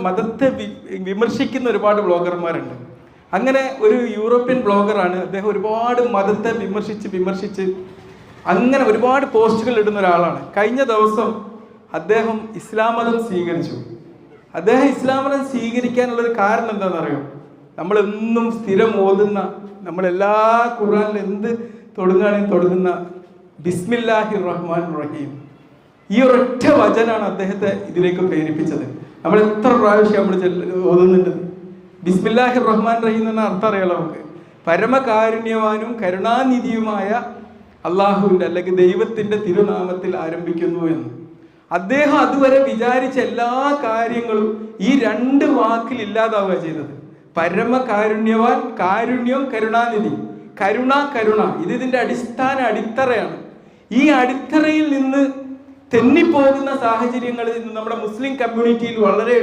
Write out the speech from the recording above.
മതത്തെ വിമർശിക്കുന്ന ഒരുപാട് ബ്ലോഗർമാരുണ്ട്. അങ്ങനെ ഒരു യൂറോപ്യൻ ബ്ലോഗറാണ് അദ്ദേഹം. ഒരുപാട് മതത്തെ വിമർശിച്ച് അങ്ങനെ ഒരുപാട് പോസ്റ്റുകൾ ഇടുന്ന ഒരാളാണ്. കഴിഞ്ഞ ദിവസം അദ്ദേഹം ഇസ്ലാം മതം സ്വീകരിച്ചു. അദ്ദേഹം ഇസ്ലാം മതം സ്വീകരിക്കാനുള്ളൊരു കാരണം എന്താണെന്നറിയോ? നമ്മളെന്നും സ്ഥിരം ഓതുന്ന, നമ്മളെല്ലാ ഖുർആനിൽ എന്ത് തുടങ്ങുന്ന ബിസ്മില്ലാഹിർ റഹ്മാൻ റഹീം, ഈ ഒരൊറ്റ വചനാണ് അദ്ദേഹത്തെ ഇതിലേക്ക് പ്രേരിപ്പിച്ചത്. നമ്മൾ എത്ര പ്രാവശ്യം നമ്മൾ ഓതുന്നുണ്ട് ബിസ്മില്ലാഹിർ റഹ്മാൻ റഹീം എന്ന അർത്ഥം അറിയാലോ നമുക്ക്. പരമകാരുണ്യവാനും കരുണാനിധിയുമായ അള്ളാഹുവിൻ്റെ അല്ലെങ്കിൽ ദൈവത്തിൻ്റെ തിരുനാമത്തിൽ ആരംഭിക്കുന്നു എന്ന്. അദ്ദേഹം അതുവരെ വിചാരിച്ച എല്ലാ കാര്യങ്ങളും ഈ 2 വാക്കിൽ ഇല്ലാതാവുക ചെയ്തത്. പരമകാരുണ്യവാൻ, കാരുണ്യം, കരുണാനിധി. കരുണ ഇതിന്റെ അടിത്തറയാണ്. ഈ അടിത്തറയിൽ നിന്ന് തെന്നിപ്പോകുന്ന സാഹചര്യങ്ങളിൽ നിന്ന് നമ്മുടെ മുസ്ലിം കമ്മ്യൂണിറ്റിയിൽ വളരെ